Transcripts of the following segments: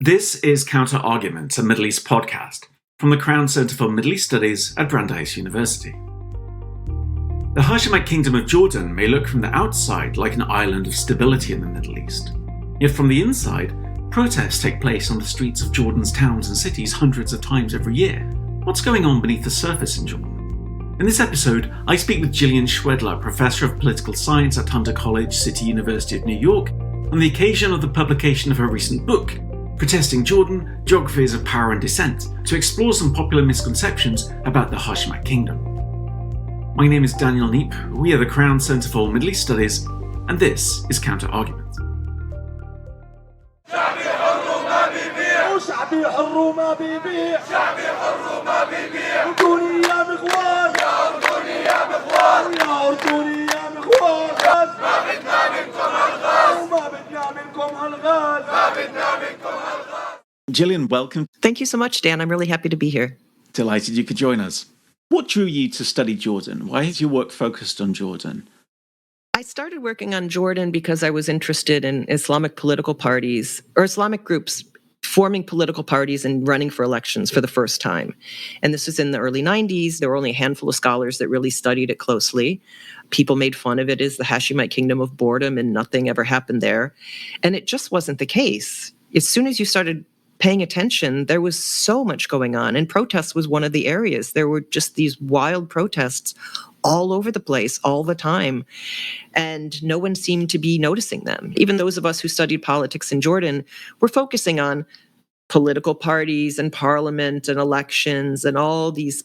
This is Counter Argument, a Middle East podcast from the Crown Center for Middle East Studies at Brandeis University. The Hashemite Kingdom of Jordan may look from the outside like an island of stability in the Middle East. Yet from the inside, protests take place on the streets of Jordan's towns and cities hundreds of times every year. What's going on beneath the surface in Jordan? In this episode, I speak with Jillian Schwedler, Professor of Political Science at Hunter College, City University of New York, on the occasion of the publication of her recent book, Protesting Jordan, Geographies of Power and Dissent, to explore some popular misconceptions about the Hashemite Kingdom. My name is Daniel Neep, we are the Crown Center for Middle East Studies, and this is Counter Argument. Jillian, welcome. Thank you so much, Dan. I'm really happy to be here. Delighted you could join us. What drew you to study Jordan? Why has your work focused on Jordan? I started working on Jordan because I was interested in Islamic political parties, or Islamic groups forming political parties and running for elections for the first time. And this was in the early 90s. There were only a handful of scholars that really studied it closely. People made fun of it as the Hashemite Kingdom of Boredom, and nothing ever happened there. And it just wasn't the case. As soon as you started paying attention, there was so much going on, and protests was one of the areas. There were just these wild protests all over the place, all the time, and no one seemed to be noticing them. Even those of us who studied politics in Jordan were focusing on political parties and parliament and elections and all these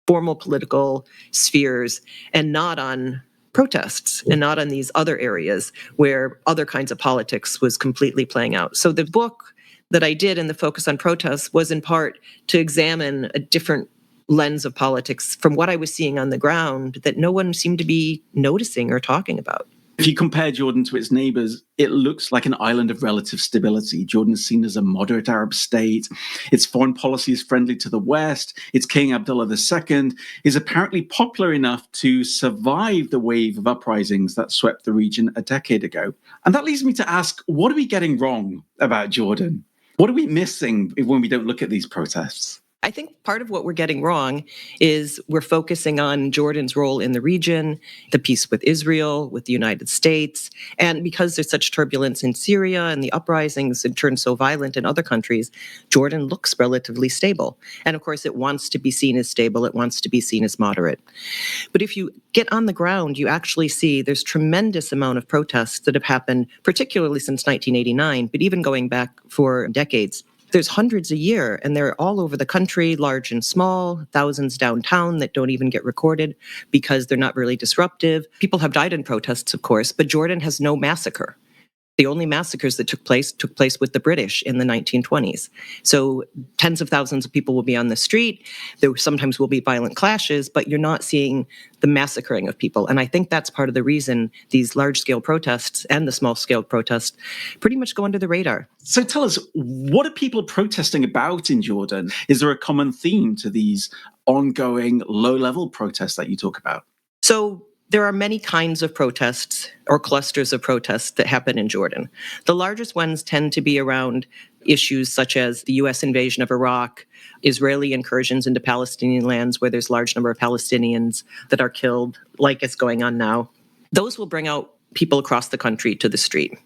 formal political spheres, and not on protests and not on these other areas where other kinds of politics was completely playing out. So the book that I did and the focus on protests was in part to examine a different lens of politics from what I was seeing on the ground that no one seemed to be noticing or talking about. If you compare Jordan to its neighbors, it looks like an island of relative stability. Jordan is seen as a moderate Arab state. Its foreign policy is friendly to the West. Its King Abdullah II is apparently popular enough to survive the wave of uprisings that swept the region a decade ago. And that leads me to ask, what are we getting wrong about Jordan? What are we missing when we don't look at these protests? I think part of what we're getting wrong is we're focusing on Jordan's role in the region, the peace with Israel, with the United States, and because there's such turbulence in Syria and the uprisings have turned so violent in other countries, Jordan looks relatively stable. And of course, it wants to be seen as stable. It wants to be seen as moderate. But if you get on the ground, you actually see there's tremendous amount of protests that have happened, particularly since 1989, but even going back for decades. There's hundreds a year, and they're all over the country, large and small, thousands downtown that don't even get recorded because they're not really disruptive. People have died in protests, of course, but Jordan has no massacre. The only massacres that took place with the British in the 1920s. So tens of thousands of people will be on the street. There sometimes will be violent clashes, but you're not seeing the massacring of people. And I think that's part of the reason these large-scale protests and the small-scale protests pretty much go under the radar. So tell us, what are people protesting about in Jordan? Is there a common theme to these ongoing low-level protests that you talk about? So there are many kinds of protests or clusters of protests that happen in Jordan. The largest ones tend to be around issues such as the U.S. invasion of Iraq, Israeli incursions into Palestinian lands where there's a large number of Palestinians that are killed, like it's going on now. Those will bring out people across the country to the street.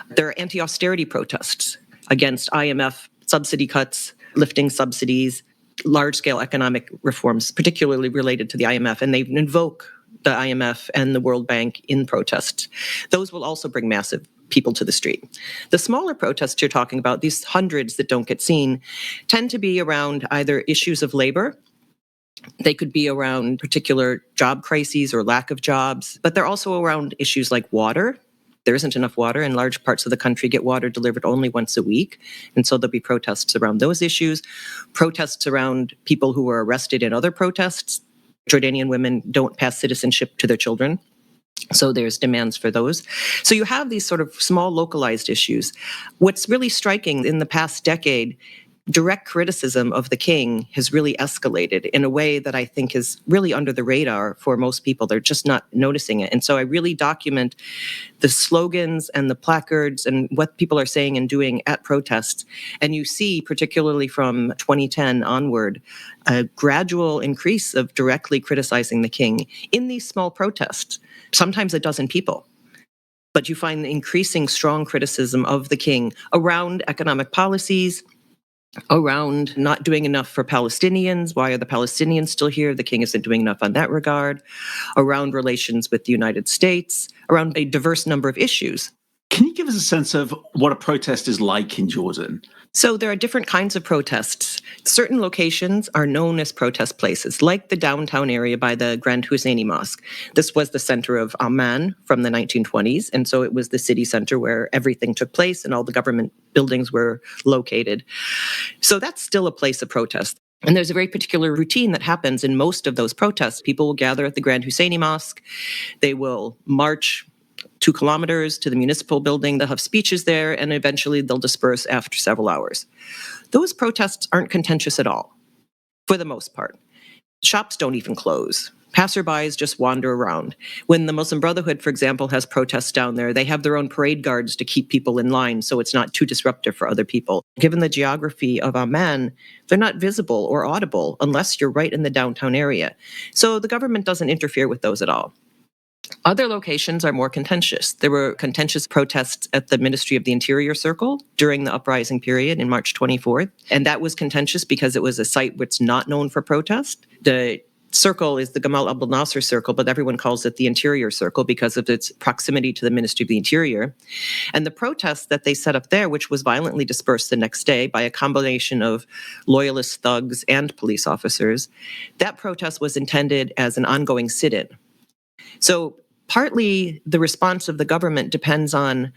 There are anti-austerity protests against IMF subsidy cuts, lifting subsidies, large-scale economic reforms, particularly related to the IMF, and they invoke the IMF and the World Bank in protest. Those will also bring massive people to the street. The smaller protests you're talking about, these hundreds that don't get seen, tend to be around either issues of labor. They could be around particular job crises or lack of jobs, but they're also around issues like water. There isn't enough water, and large parts of the country get water delivered only once a week. And so there'll be protests around those issues, protests around people who were arrested in other protests. Jordanian women don't pass citizenship to their children. So there's demands for those. So you have these sort of small localized issues. What's really striking in the past decade direct criticism of the king has really escalated in a way that I think is really under the radar for most people. They're just not noticing it. And so I really document the slogans and the placards and what people are saying and doing at protests. And you see, particularly from 2010 onward, a gradual increase of directly criticizing the king in these small protests, sometimes a dozen people. But you find increasing strong criticism of the king around economic policies, around not doing enough for Palestinians. Why are the Palestinians still here? The king isn't doing enough on that regard. Around relations with the United States, around a diverse number of issues. Can you give us a sense of what a protest is like in Jordan? So there are different kinds of protests. Certain locations are known as protest places, like the downtown area by the Grand Husseini Mosque. This was the center of Amman from the 1920s, and so it was the city center where everything took place and all the government buildings were located. So that's still a place of protest. And there's a very particular routine that happens in most of those protests. People will gather at the Grand Husseini Mosque. They will march 2 kilometers to the municipal building. They'll have speeches there, and eventually they'll disperse after several hours. Those protests aren't contentious at all, for the most part. Shops don't even close. Passerbys just wander around. When the Muslim Brotherhood, for example, has protests down there, they have their own parade guards to keep people in line so it's not too disruptive for other people. Given the geography of Amman, they're not visible or audible unless you're right in the downtown area. So the government doesn't interfere with those at all. Other locations are more contentious. There were contentious protests at the Ministry of the Interior Circle during the uprising period in March 24th. And that was contentious because it was a site that's not known for protest. The circle is the Gamal Abdel Nasser Circle, but everyone calls it the Interior Circle because of its proximity to the Ministry of the Interior. And the protest that they set up there, which was violently dispersed the next day by a combination of loyalist thugs and police officers, that protest was intended as an ongoing sit-in. So partly the response of the government depends on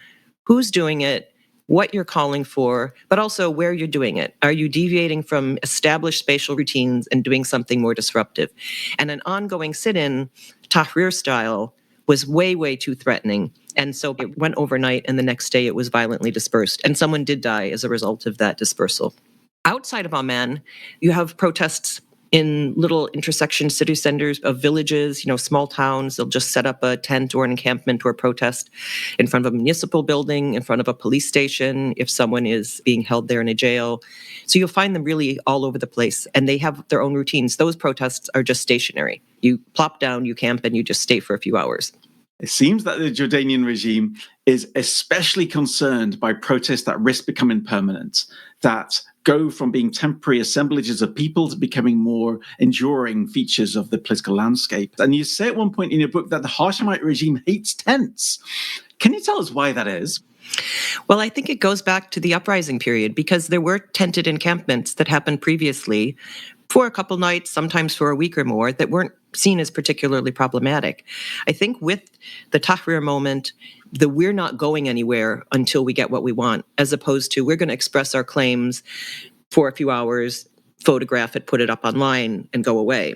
who's doing it, what you're calling for, but also where you're doing it. Are you deviating from established spatial routines and doing something more disruptive? And an ongoing sit-in, Tahrir style, was way, way too threatening. And so it went overnight, and the next day it was violently dispersed. And someone did die as a result of that dispersal. Outside of Amman, you have protests in little intersection city centers of villages, small towns. They'll just set up a tent or an encampment or a protest in front of a municipal building, in front of a police station, if someone is being held there in a jail. So you'll find them really all over the place, and they have their own routines. Those protests are just stationary. You plop down, you camp, and you just stay for a few hours. It seems that the Jordanian regime is especially concerned by protests that risk becoming permanent, that go from being temporary assemblages of people to becoming more enduring features of the political landscape. And you say at one point in your book that the Hashemite regime hates tents. Can you tell us why that is? Well, I think it goes back to the uprising period, because there were tented encampments that happened previously for a couple nights, sometimes for a week or more, that weren't seen as particularly problematic. I think with the Tahrir moment, we're not going anywhere until we get what we want, as opposed to we're going to express our claims for a few hours, photograph it, put it up online, and go away.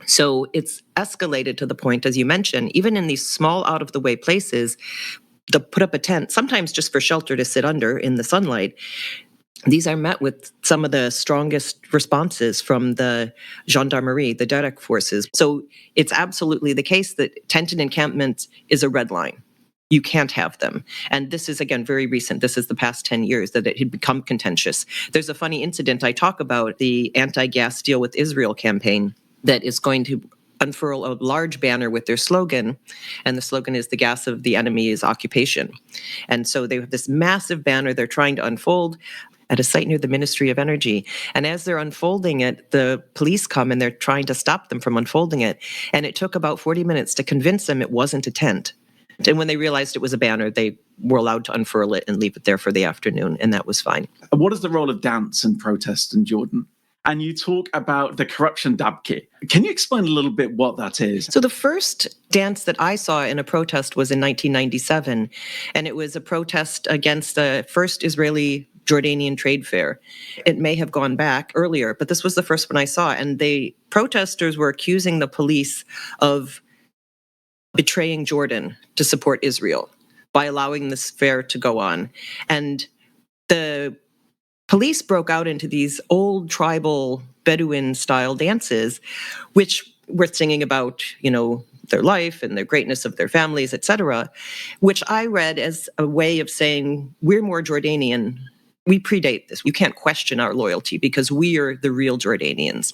So it's escalated to the point, as you mentioned, even in these small out-of-the-way places, they'll put up a tent, sometimes just for shelter to sit under in the sunlight. These are met with some of the strongest responses from the gendarmerie, the direct forces. So it's absolutely the case that tented encampments is a red line. You can't have them. And this is, again, very recent. This is the past 10 years that it had become contentious. There's a funny incident I talk about, the anti-gas deal with Israel campaign that is going to unfurl a large banner with their slogan, and the slogan is "the gas of the enemy is occupation." And so they have this massive banner they're trying to unfold at a site near the Ministry of Energy. And as they're unfolding it, the police come and they're trying to stop them from unfolding it. And it took about 40 minutes to convince them it wasn't a tent. And when they realized it was a banner, they were allowed to unfurl it and leave it there for the afternoon, and that was fine. What is the role of dance and protest in Jordan? And you talk about the corruption dabke. Can you explain a little bit what that is? So the first dance that I saw in a protest was in 1997, and it was a protest against the first Israeli Jordanian trade fair. It may have gone back earlier, but this was the first one I saw. And the protesters were accusing the police of betraying Jordan to support Israel by allowing this fair to go on. And the police broke out into these old tribal Bedouin-style dances, which were singing about, their life and the greatness of their families, etc., which I read as a way of saying, we're more Jordanian. We predate this. You can't question our loyalty because we are the real Jordanians.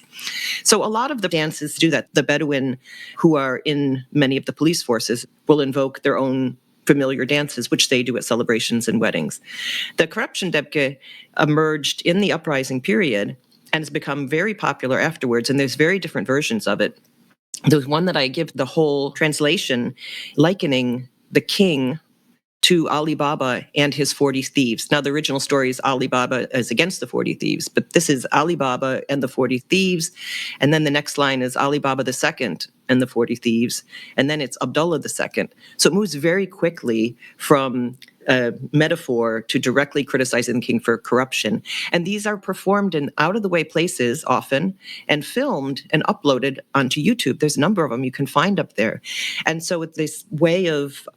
So a lot of the dances do that. The Bedouin who are in many of the police forces will invoke their own familiar dances, which they do at celebrations and weddings. The corruption debke emerged in the uprising period and has become very popular afterwards, and there's very different versions of it. There's one that I give the whole translation likening the king to Ali Baba and his 40 thieves. Now, the original story is Ali Baba is against the 40 thieves, but this is Ali Baba and the 40 thieves. And then the next line is Ali Baba II and the 40 thieves. And then it's Abdullah II. So it moves very quickly from a metaphor to directly criticizing the king for corruption. And these are performed in out-of-the-way places often and filmed and uploaded onto YouTube. There's a number of them you can find up there. And so it's this way of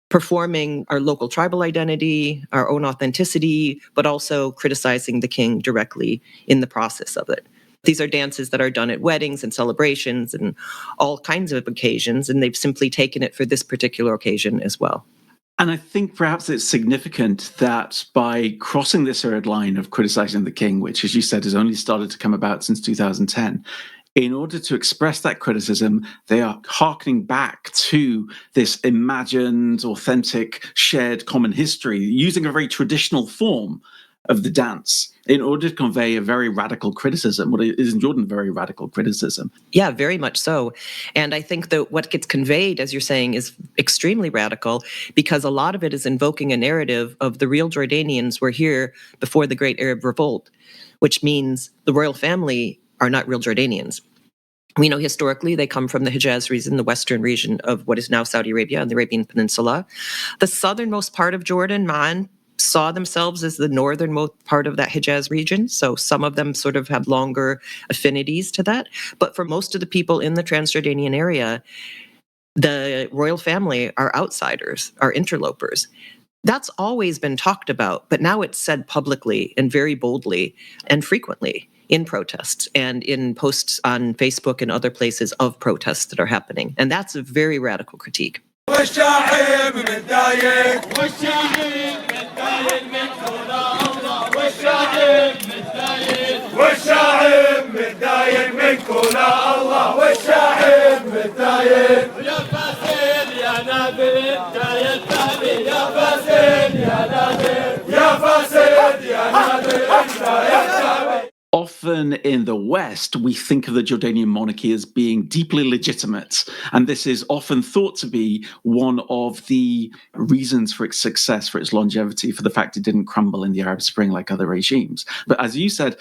performing our local tribal identity, our own authenticity, but also criticizing the king directly in the process of it. These are dances that are done at weddings and celebrations and all kinds of occasions, and they've simply taken it for this particular occasion as well. And I think perhaps it's significant that by crossing this red line of criticizing the king, which, as you said, has only started to come about since 2010, in order to express that criticism, they are hearkening back to this imagined, authentic, shared common history, using a very traditional form of the dance in order to convey a very radical criticism, what is in Jordan a very radical criticism. Yeah, very much so. And I think that what gets conveyed, as you're saying, is extremely radical because a lot of it is invoking a narrative of the real Jordanians were here before the Great Arab Revolt, which means the royal family are not real Jordanians. We know historically they come from the Hijaz region, the western region of what is now Saudi Arabia and the Arabian Peninsula. The southernmost part of Jordan, Ma'an, saw themselves as the northernmost part of that Hijaz region. So some of them sort of have longer affinities to that. But for most of the people in the Transjordanian area, the royal family are outsiders, are interlopers. That's always been talked about, but now it's said publicly and very boldly and frequently in protests and in posts on Facebook and other places of protests that are happening. And that's a very radical critique. Often in the West, we think of the Jordanian monarchy as being deeply legitimate. And this is often thought to be one of the reasons for its success, for its longevity, for the fact it didn't crumble in the Arab Spring like other regimes. But as you said,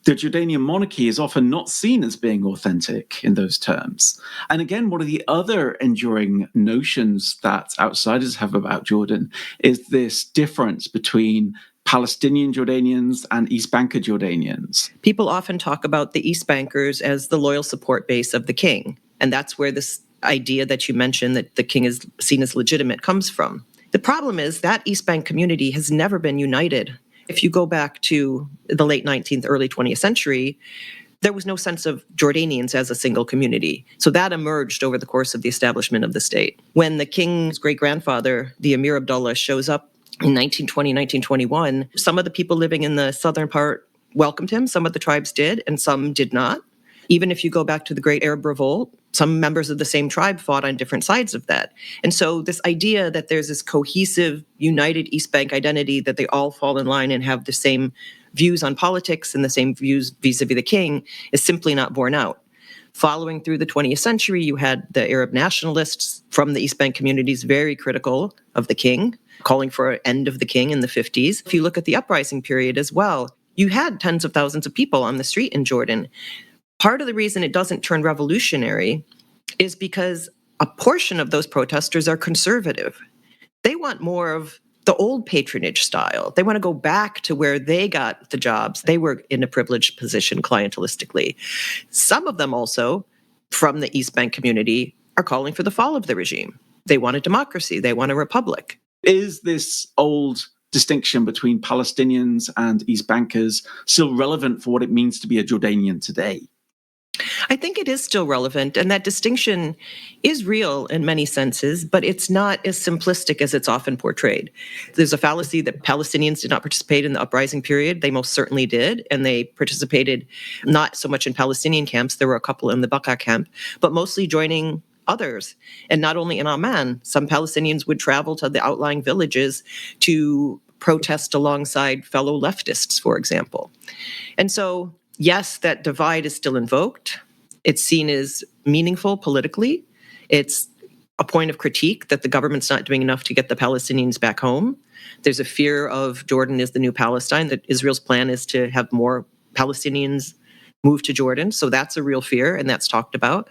the Jordanian monarchy is often not seen as being authentic in those terms. And again, one of the other enduring notions that outsiders have about Jordan is this difference between Palestinian Jordanians and East Banker Jordanians. People often talk about the East Bankers as the loyal support base of the king. And that's where this idea that you mentioned that the king is seen as legitimate comes from. The problem is that East Bank community has never been united. If you go back to the late 19th, early 20th century, there was no sense of Jordanians as a single community. So that emerged over the course of the establishment of the state. When the king's great-grandfather, the Emir Abdullah, shows up in 1920, 1921, some of the people living in the southern part welcomed him. Some of the tribes did, and some did not. Even if you go back to the Great Arab Revolt, some members of the same tribe fought on different sides of that. And so this idea that there's this cohesive, united East Bank identity, that they all fall in line and have the same views on politics and the same views vis-a-vis the king is simply not borne out. Following through the 20th century, you had the Arab nationalists from the East Bank communities very critical of the king, calling for an end of the king in the 50s. If you look at the uprising period as well, you had tens of thousands of people on the street in Jordan. Part of the reason it doesn't turn revolutionary is because a portion of those protesters are conservative. They want more of the old patronage style. They want to go back to where they got the jobs. They were in a privileged position clientelistically. Some of them also, from the East Bank community, are calling for the fall of the regime. They want a democracy. They want a republic. Is this old distinction between Palestinians and East Bankers still relevant for what it means to be a Jordanian today? I think it is still relevant, and that distinction is real in many senses, but it's not as simplistic as it's often portrayed. There's a fallacy that Palestinians did not participate in the uprising period. They most certainly did, and they participated not so much in Palestinian camps. There were a couple in the Baqa camp, but mostly joining others. And not only in Amman, some Palestinians would travel to the outlying villages to protest alongside fellow leftists, for example. And so, yes, that divide is still invoked. It's seen as meaningful politically. It's a point of critique that the government's not doing enough to get the Palestinians back home. There's a fear of Jordan is the new Palestine, that Israel's plan is to have more Palestinians move to Jordan. So that's a real fear, and that's talked about.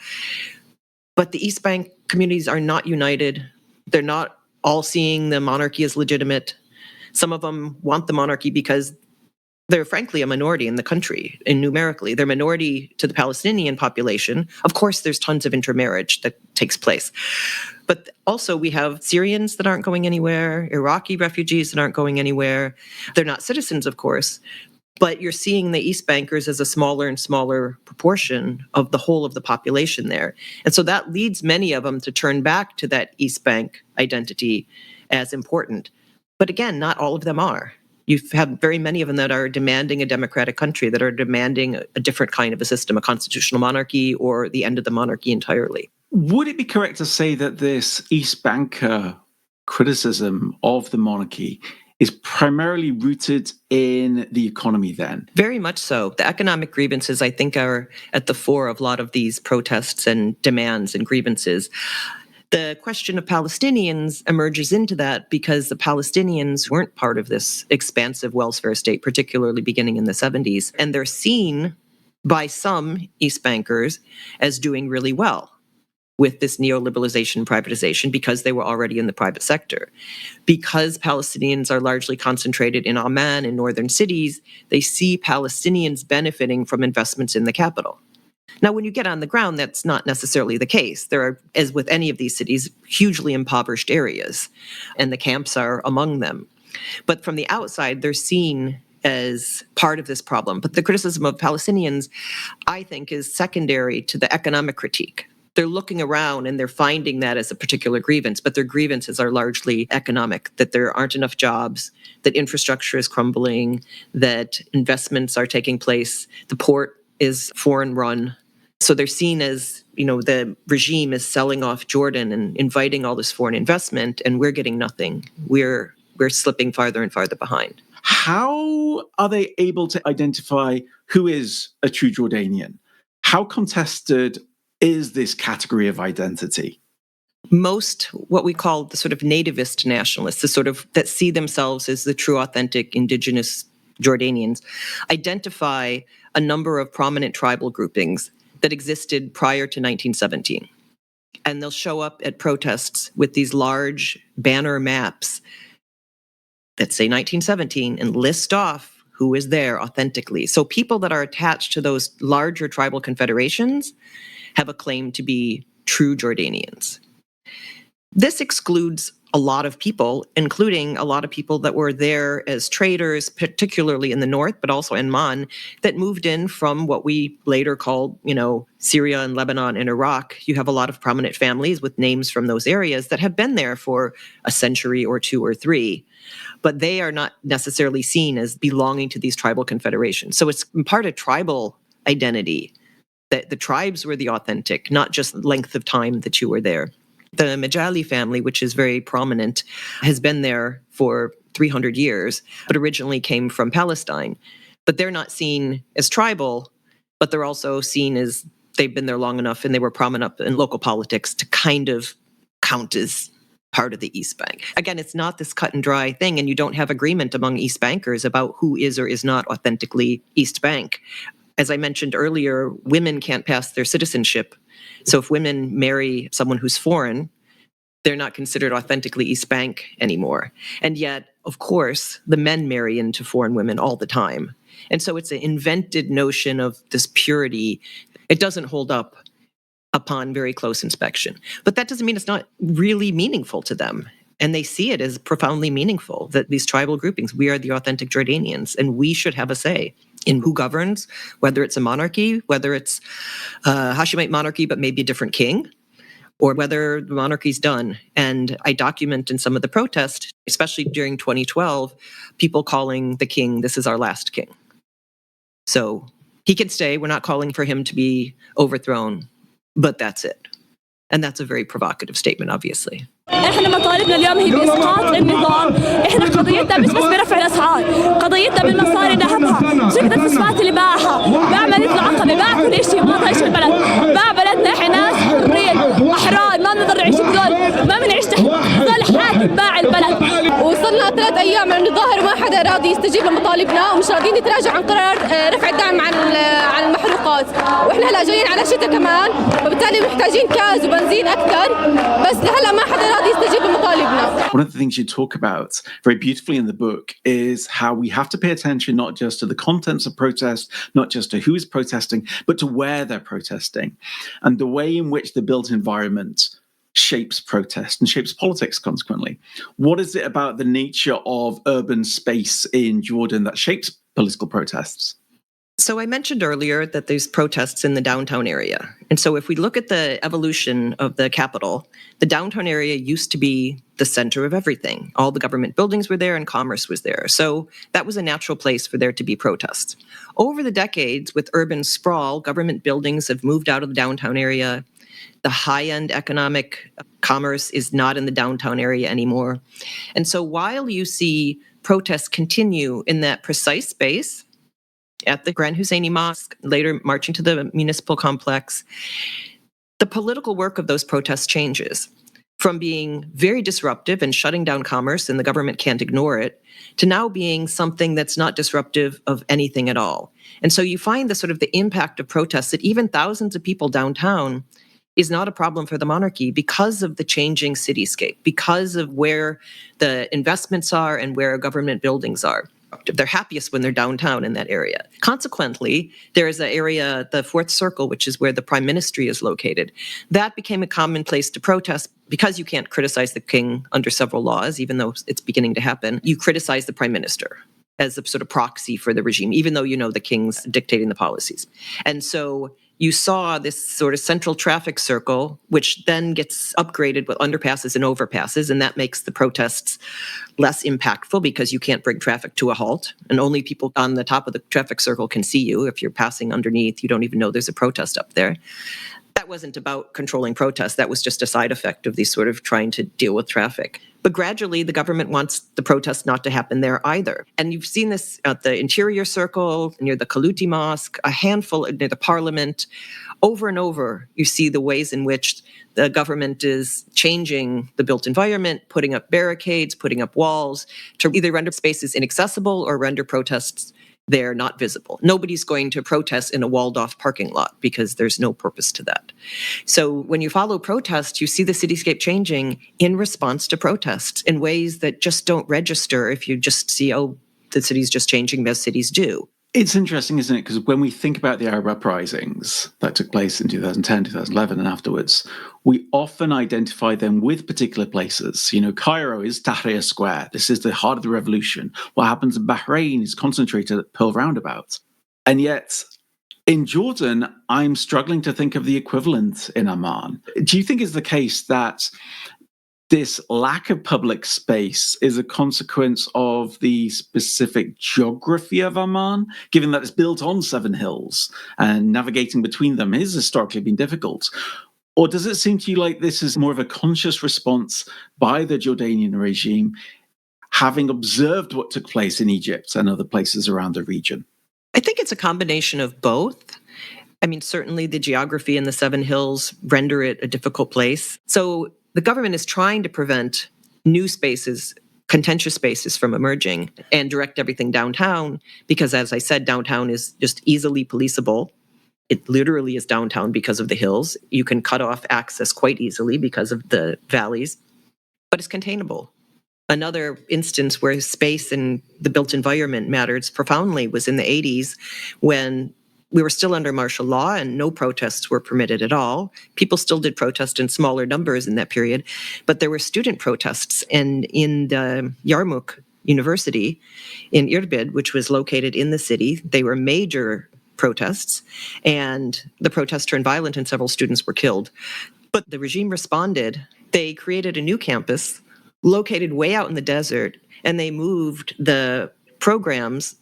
But the East Bank communities are not united. They're not all seeing the monarchy as legitimate. Some of them want the monarchy because they're frankly a minority in the country, and numerically. They're minority to the Palestinian population. Of course, there's tons of intermarriage that takes place. But also we have Syrians that aren't going anywhere, Iraqi refugees that aren't going anywhere. They're not citizens, of course, but you're seeing the East Bankers as a smaller and smaller proportion of the whole of the population there. And so that leads many of them to turn back to that East Bank identity as important. But again, not all of them are. You have very many of them that are demanding a democratic country, that are demanding a different kind of a system, a constitutional monarchy, or the end of the monarchy entirely. Would it be correct to say that this East Banker criticism of the monarchy is primarily rooted in the economy then? Very much so. The economic grievances, I think, are at the fore of a lot of these protests and demands and grievances. The question of Palestinians emerges into that because the Palestinians weren't part of this expansive welfare state, particularly beginning in the 70s. And they're seen by some East Bankers as doing really well with this neoliberalization and privatization because they were already in the private sector. Because Palestinians are largely concentrated in Amman and northern cities, they see Palestinians benefiting from investments in the capital. Now, when you get on the ground, that's not necessarily the case. There are, as with any of these cities, hugely impoverished areas, and the camps are among them. But from the outside, they're seen as part of this problem. But the criticism of Palestinians, I think, is secondary to the economic critique. They're looking around and they're finding that as a particular grievance, but their grievances are largely economic, that there aren't enough jobs, that infrastructure is crumbling, that investments are taking place, the port is foreign run. So they're seen as, the regime is selling off Jordan and inviting all this foreign investment, and we're getting nothing. We're slipping farther and farther behind. How are they able to identify who is a true Jordanian? How contested is this category of identity? Most what we call the sort of nativist nationalists, the sort of that see themselves as the true, authentic, indigenous Jordanians, identify a number of prominent tribal groupings that existed prior to 1917. And they'll show up at protests with these large banner maps that say 1917 and list off who is there authentically. So people that are attached to those larger tribal confederations have a claim to be true Jordanians. This excludes a lot of people, including a lot of people that were there as traders, particularly in the north, but also in Amman, that moved in from what we later called, Syria and Lebanon and Iraq. You have a lot of prominent families with names from those areas that have been there for a century or two or three, but they are not necessarily seen as belonging to these tribal confederations. So it's part of tribal identity that the tribes were the authentic, not just length of time that you were there. The Majali family, which is very prominent, has been there for 300 years, but originally came from Palestine. But they're not seen as tribal, but they're also seen as they've been there long enough and they were prominent in local politics to kind of count as part of the East Bank. Again, it's not this cut and dry thing, and you don't have agreement among East Bankers about who is or is not authentically East Bank. As I mentioned earlier, women can't pass their citizenship. So if women marry someone who's foreign, they're not considered authentically East Bank anymore. And yet, of course, the men marry into foreign women all the time. And so it's an invented notion of this purity. It doesn't hold up upon very close inspection. But that doesn't mean it's not really meaningful to them. And they see it as profoundly meaningful that these tribal groupings, we are the authentic Jordanians, and we should have a say in who governs, whether it's a monarchy, whether it's a Hashemite monarchy, but maybe a different king, or whether the monarchy's done. And I document in some of the protests, especially during 2012, people calling the king, this is our last king. So he can stay. We're not calling for him to be overthrown, but that's it. And that's a very provocative statement, obviously. احنا مطالبنا اليوم هي باسقاط النظام، احنا قضيتنا مش بس برفع الاسعار، قضيتنا بالمصاري نهبها، شركة الفوسفات اللي باعها، باع مدينة العقبة، باع كل شيء، ما طايش البلد، باع بلدنا، احنا ناس حرية احرار، ما بنقدر نعيش بدول، ما بنعيش تحت ظل حاكم باع البلد. وصلنا 3 أيام عم نظاهر وما حدا راضي يستجيب لمطالبنا ومش راضيين يتراجعوا عن قرار رفع الدعم عن المحروقات، واحنا هلا جايين على شتاء كمان، وبالتالي محتاجين كاز وبنزين اكثر، بس هلا ما حدا One of the things you talk about very beautifully in the book is how we have to pay attention not just to the contents of protest, not just to who is protesting, but to where they're protesting and the way in which the built environment shapes protest and shapes politics consequently. What is it about the nature of urban space in Jordan that shapes political protests? So I mentioned earlier that there's protests in the downtown area. And so if we look at the evolution of the capital, the downtown area used to be the center of everything. All the government buildings were there and commerce was there. So that was a natural place for there to be protests. Over the decades, with urban sprawl, government buildings have moved out of the downtown area. The high-end economic commerce is not in the downtown area anymore. And so while you see protests continue in that precise space, at the Grand Husseini Mosque, later marching to the municipal complex, the political work of those protests changes from being very disruptive and shutting down commerce, and the government can't ignore it, to now being something that's not disruptive of anything at all. And so you find the sort of the impact of protests that even thousands of people downtown is not a problem for the monarchy because of the changing cityscape, because of where the investments are and where government buildings are. They're happiest when they're downtown in that area. Consequently, there is an area, the Fourth Circle, which is where the Prime Ministry is located. That became a common place to protest because you can't criticize the king under several laws, even though it's beginning to happen. You criticize the Prime Minister as a sort of proxy for the regime, even though you know the king's dictating the policies. And so you saw this sort of central traffic circle, which then gets upgraded with underpasses and overpasses, and that makes the protests less impactful because you can't bring traffic to a halt, and only people on the top of the traffic circle can see you. If you're passing underneath, you don't even know there's a protest up there. That wasn't about controlling protests. That was just a side effect of these sort of trying to deal with traffic. But gradually, the government wants the protests not to happen there either. And you've seen this at the interior circle, near the Kaluti Mosque, a handful near the parliament. Over and over, you see the ways in which the government is changing the built environment, putting up barricades, putting up walls to either render spaces inaccessible or render protests they're not visible. Nobody's going to protest in a walled-off parking lot because there's no purpose to that. So when you follow protests, you see the cityscape changing in response to protests in ways that just don't register if you just see, oh, the city's just changing as cities do. It's interesting, isn't it? Because when we think about the Arab uprisings that took place in 2010, 2011 and afterwards, we often identify them with particular places. You know, Cairo is Tahrir Square. This is the heart of the revolution. What happens in Bahrain is concentrated at Pearl Roundabout. And yet, in Jordan, I'm struggling to think of the equivalent in Amman. Do you think it's the case that this lack of public space is a consequence of the specific geography of Amman, given that it's built on 7 hills and navigating between them has historically been difficult? Or does it seem to you like this is more of a conscious response by the Jordanian regime, having observed what took place in Egypt and other places around the region? I think it's a combination of both. I mean, certainly the geography and the 7 hills render it a difficult place. So the government is trying to prevent new spaces, contentious spaces from emerging and direct everything downtown because, as I said, downtown is just easily policeable. It literally is downtown because of the hills. You can cut off access quite easily because of the valleys, but it's containable. Another instance where space and the built environment matters profoundly was in the 80s when we were still under martial law and no protests were permitted at all. People still did protest in smaller numbers in that period, but there were student protests. And in the Yarmouk University in Irbid, which was located in the city, they were major protests, and the protests turned violent and several students were killed. But the regime responded. They created a new campus located way out in the desert, and they moved the programs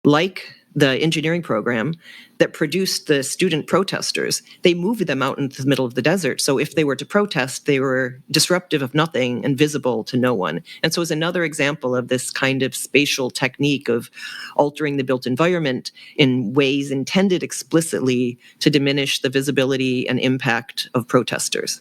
like the engineering program that produced the student protesters. They moved them out into the middle of the desert. So if they were to protest, they were disruptive of nothing and visible to no one. And so it's another example of this kind of spatial technique of altering the built environment in ways intended explicitly to diminish the visibility and impact of protesters.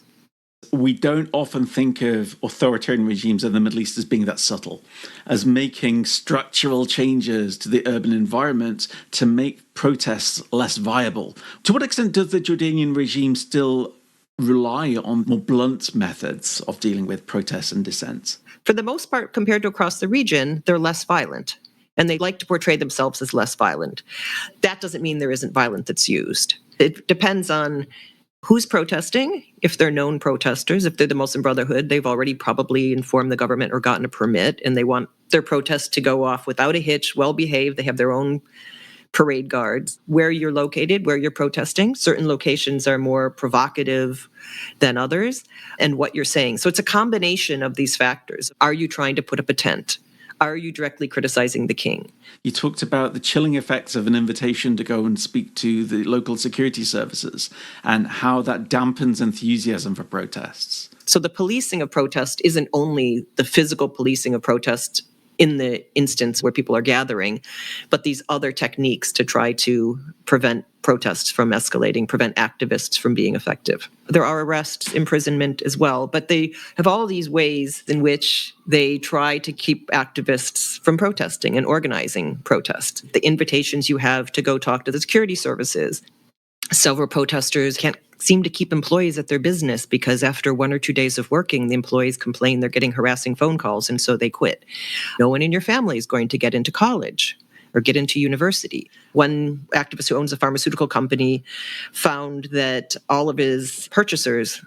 We don't often think of authoritarian regimes in the Middle East as being that subtle, as making structural changes to the urban environment to make protests less viable. To what extent does the Jordanian regime still rely on more blunt methods of dealing with protests and dissent? For the most part, compared to across the region, they're less violent, and they like to portray themselves as less violent. That doesn't mean there isn't violence that's used. It depends on who's protesting. If they're known protesters, if they're the Muslim Brotherhood, they've already probably informed the government or gotten a permit, and they want their protest to go off without a hitch, well-behaved. They have their own parade guards. Where you're located, where you're protesting, certain locations are more provocative than others, and what you're saying. So it's a combination of these factors. Are you trying to put up a tent? Are you directly criticizing the king? You talked about the chilling effects of an invitation to go and speak to the local security services and how that dampens enthusiasm for protests. So the policing of protest isn't only the physical policing of protest in the instance where people are gathering, but these other techniques to try to prevent protests from escalating, prevent activists from being effective. There are arrests, imprisonment as well, but they have all these ways in which they try to keep activists from protesting and organizing protests. The invitations you have to go talk to the security services. Several protesters can't seem to keep employees at their business because after 1 or 2 days of working, the employees complain they're getting harassing phone calls, and so they quit. No one in your family is going to get into college or get into university. One activist who owns a pharmaceutical company found that all of his purchasers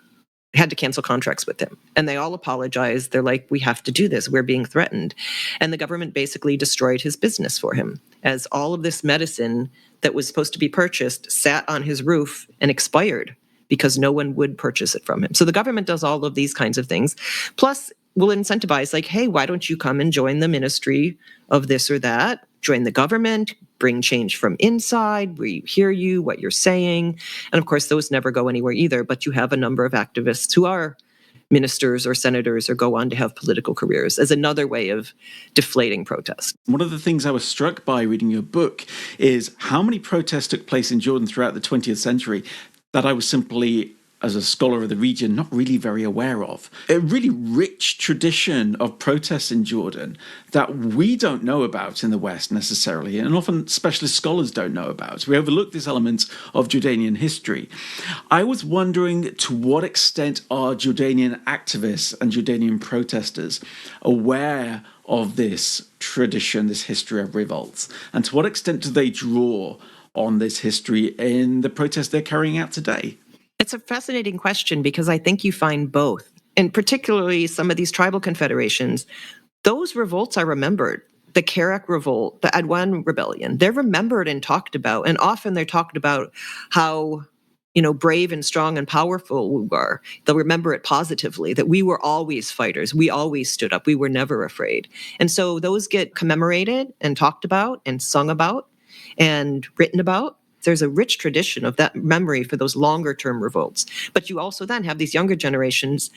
had to cancel contracts with him. And they all apologized. They're like, we have to do this. We're being threatened. And the government basically destroyed his business for him, as all of this medicine that was supposed to be purchased sat on his roof and expired because no one would purchase it from him. So the government does all of these kinds of things. Plus, will incentivize, like, hey, why don't you come and join the ministry of this or that? Join the government, bring change from inside, we hear you, what you're saying. And of course, those never go anywhere either, but you have a number of activists who are ministers or senators or go on to have political careers as another way of deflating protest. One of the things I was struck by reading your book is how many protests took place in Jordan throughout the 20th century that I was simply, as a scholar of the region, not really very aware of. A really rich tradition of protests in Jordan that we don't know about in the West necessarily, and often specialist scholars don't know about. We overlook this element of Jordanian history. I was wondering to what extent are Jordanian activists and Jordanian protesters aware of this tradition, this history of revolts, and to what extent do they draw on this history in the protests they're carrying out today? It's a fascinating question because I think you find both, and particularly some of these tribal confederations, those revolts are remembered. The Kerak revolt, the Adwan rebellion, they're remembered and talked about, and often they're talked about how, brave and strong and powerful we were. They'll remember it positively, that we were always fighters. We always stood up. We were never afraid. And so those get commemorated and talked about and sung about and written about. There's a rich tradition of that memory for those longer term revolts. But you also then have these younger generations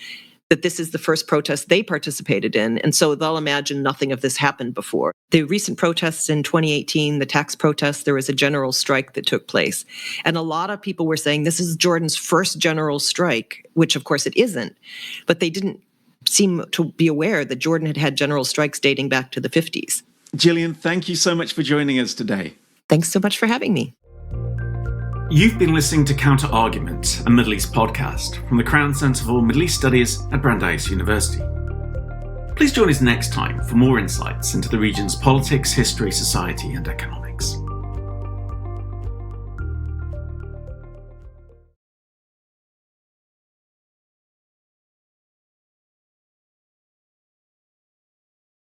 that this is the first protest they participated in. And so they'll imagine nothing of this happened before. The recent protests in 2018, the tax protests, there was a general strike that took place. And a lot of people were saying this is Jordan's first general strike, which of course it isn't. But they didn't seem to be aware that Jordan had had general strikes dating back to the 50s. Jillian, thank you so much for joining us today. Thanks so much for having me. You've been listening to Counter Argument, a Middle East podcast from the Crown Centre for Middle East Studies at Brandeis University. Please join us next time for more insights into the region's politics, history, society, and economics.